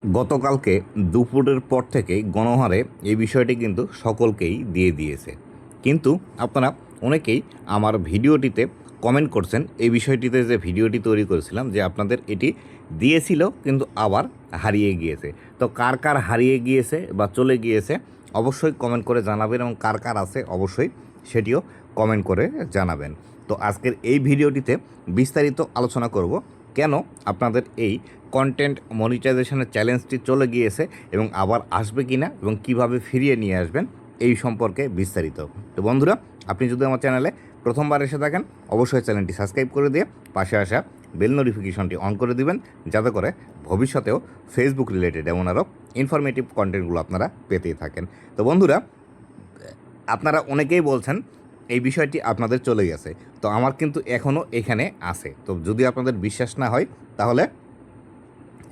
গতকালকে দুপুরের পর থেকেই গণহারে এই বিষয়টি কিন্তু সকলকেই দিয়ে দিয়েছে। কিন্তু আপনারা অনেকেই আমার ভিডিওটিতে কমেন্ট করছেন এই বিষয়টিতে, যে ভিডিওটি তৈরি করেছিলাম যে আপনাদের এটি দিয়েছিল কিন্তু আবার হারিয়ে গিয়েছে। তো কার কার হারিয়ে গিয়েছে বা চলে গিয়েছে অবশ্যই কমেন্ট করে জানাবেন, এবং কার কার আছে অবশ্যই সেটিও কমেন্ট করে জানাবেন। তো আজকের এই ভিডিওটিতে বিস্তারিত আলোচনা করব কেন আপনাদের এই কন্টেন্ট মনিটাইজেশনের চ্যালেঞ্জটি চলে গিয়েছে এবং আবার আসবে কি না, এবং কিভাবে ফিরিয়ে নিয়ে আসবেন এই সম্পর্কে বিস্তারিত। তো বন্ধুরা, আপনি যদি আমার চ্যানেলে প্রথমবার এসে থাকেন অবশ্যই চ্যানেলটি সাবস্ক্রাইব করে দিয়ে পাশে আসা বেল নোটিফিকেশনটি অন করে দিবেন, যাতে করে ভবিষ্যতেও ফেসবুক রিলেটেড এমন আরও ইনফরমেটিভ কন্টেন্টগুলো আপনারা পেতেই থাকেন। তো বন্ধুরা, আপনারা অনেকেই বলছেন এই বিষয়টি আপনাদের চলে গেছে, তো আমার কিন্তু এখনও এখানে আছে। তো যদি আপনাদের বিশ্বাস না হয় তাহলে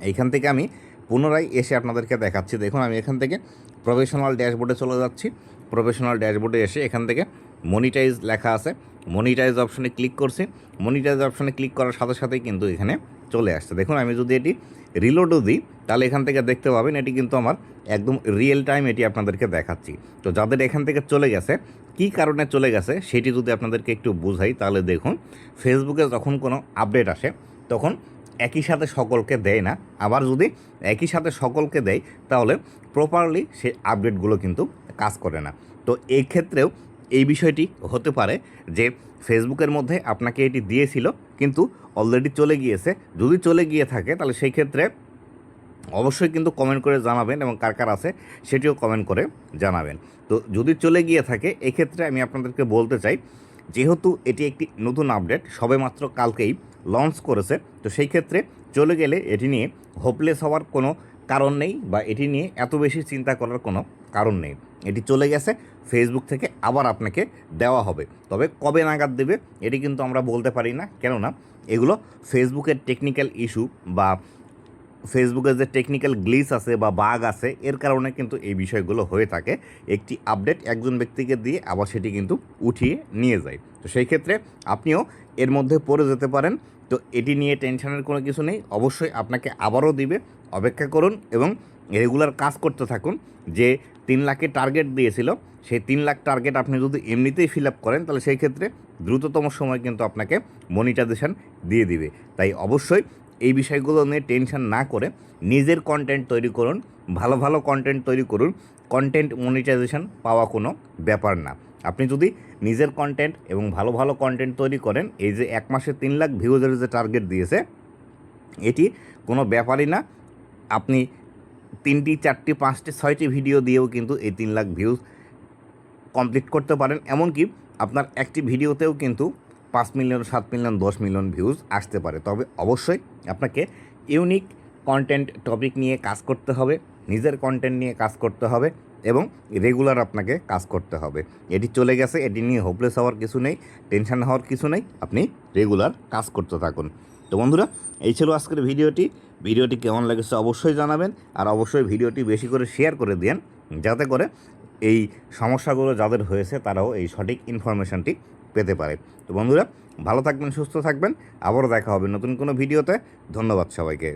এইখান থেকে আমি পুনরায় এসে আপনাদেরকে দেখাচ্ছি। দেখুন, আমি এখান থেকে প্রফেশনাল ড্যাশবোর্ডে চলে যাচ্ছি। প্রফেশনাল ড্যাশবোর্ডে এসে এখান থেকে মনিটাইজ লেখা আছে, মনিটাইজ অপশনে ক্লিক করছি। মনিটাইজ অপশনে ক্লিক করার সাথে সাথেই কিন্তু এখানে চলে আসছে। দেখুন, আমি যদি এটি রিলোডও দিই তাহলে এখান থেকে দেখতে পাবেন এটি কিন্তু আমার একদম রিয়েল টাইম এটি আপনাদেরকে দেখাচ্ছি। তো যাদের এখান থেকে চলে গেছে, কী কারণে চলে গেছে সেটি যদি আপনাদেরকে একটু বুঝাই তাহলে দেখুন, ফেসবুকে যখন কোনো আপডেট আসে তখন একই সাথে সকলকে দেয় না। আবার যদি একই সাথে সকলকে দেয় তাহলে প্রপারলি সেই আপডেটগুলো কিন্তু কাজ করে না। তো এই ক্ষেত্রেও এই বিষয়টি হতে পারে যে ফেসবুকের মধ্যে আপনাকে এটি দিয়েছিল কিন্তু অলরেডি চলে গিয়েছে। যদি চলে গিয়ে থাকে তাহলে সেই ক্ষেত্রে অবশ্যই কিন্তু কমেন্ট করে জানাবেন, এবং কার কার আছে সেটিও কমেন্ট করে জানাবেন। তো যদি চলে গিয়ে থাকে এক্ষেত্রে আমি আপনাদেরকে বলতে চাই, যেহেতু এটি একটি নতুন আপডেট সবেমাত্র কালকেই লঞ্চ করেছে, তো সেই ক্ষেত্রে চলে গেলে এটি নিয়ে হোপলেস হওয়ার কোনো কারণ নেই, বা এটি নিয়ে এত বেশি চিন্তা করার কোনো কারণ নেই। এটি চলে গেছে, ফেসবুক থেকে আবার আপনাকে দেওয়া হবে। তবে কবে নাগাদ দেবে এটি কিন্তু আমরা বলতে পারি না, কেননা এগুলো ফেসবুকের টেকনিক্যাল ইস্যু বা ফেসবুকের যে টেকনিক্যাল গ্লিচ আছে বা বাগ আছে, এর কারণে কিন্তু এই বিষয়গুলো হয়ে থাকে। একটি আপডেট একজন ব্যক্তিকে দিয়ে আবার সেটি কিন্তু উঠিয়ে নিয়ে যায়। তো সেই ক্ষেত্রে আপনিও এর মধ্যে পড়ে যেতে পারেন। তো এটি নিয়ে টেনশনের কোনো কিছু নেই, অবশ্যই আপনাকে আবারও দিবে। অপেক্ষা করুন এবং রেগুলার কাজ করতে থাকুন। যে 3 লাখের টার্গেট দিয়েছিল, সেই 3 লাখ টার্গেট আপনি যদি এমনিতেই ফিল আপ করেন তাহলে সেই ক্ষেত্রে দ্রুততম সময় কিন্তু আপনাকে মনিটাইজেশন দিয়ে দিবে। তাই অবশ্যই এই বিষয়গুলো নিয়ে টেনশন না করে নিজের কন্টেন্ট তৈরি করুন, ভালো ভালো কন্টেন্ট তৈরি করুন। কন্টেন্ট মনিটাইজেশন পাওয়া কোনো ব্যাপার না। আপনি যদি নিজের কন্টেন্ট এবং ভালো ভালো কন্টেন্ট তৈরি করেন, এই যে 1 মাসে 3 লাখ ভিউজের যে টার্গেট দিয়েছে এটি কোনো ব্যাপারই না। আপনি 3টি 4টি 5টি 6টি ভিডিও দিয়েও কিন্তু এই 3 লাখ ভিউজ কমপ্লিট করতে পারেন। এমনকি আপনার একটি ভিডিওতেও কিন্তু 5 মিলিয়ন 7 মিলিয়ন 10 মিলিয়ন ভিউজ আসতে পারে। তবে অবশ্যই আপনাকে ইউনিক কন্টেন্ট টপিক নিয়ে কাজ করতে হবে, নিজের কন্টেন্ট নিয়ে কাজ করতে হবে, এবং রেগুলার আপনাকে কাজ করতে হবে। এটি চলে গেছে, এটি নিয়ে হোপলেস হওয়ার কিছু নেই, টেনশন হওয়ার কিছু নেই। আপনি রেগুলার কাজ করতে থাকুন। তো বন্ধুরা, এই ছিল আজকের ভিডিওটি কেমন লেগেছে অবশ্যই জানাবেন, আর অবশ্যই ভিডিওটি বেশি করে শেয়ার করে দিন, যাতে করে এই সমস্যাগুলো যাদের হয়েছে তারাও এই সঠিক ইনফরমেশনটি পেতে পারে। তো বন্ধুরা, ভালো থাকবেন, সুস্থ থাকবেন, আবারও দেখা হবে নতুন কোনো ভিডিওতে। ধন্যবাদ সবাইকে।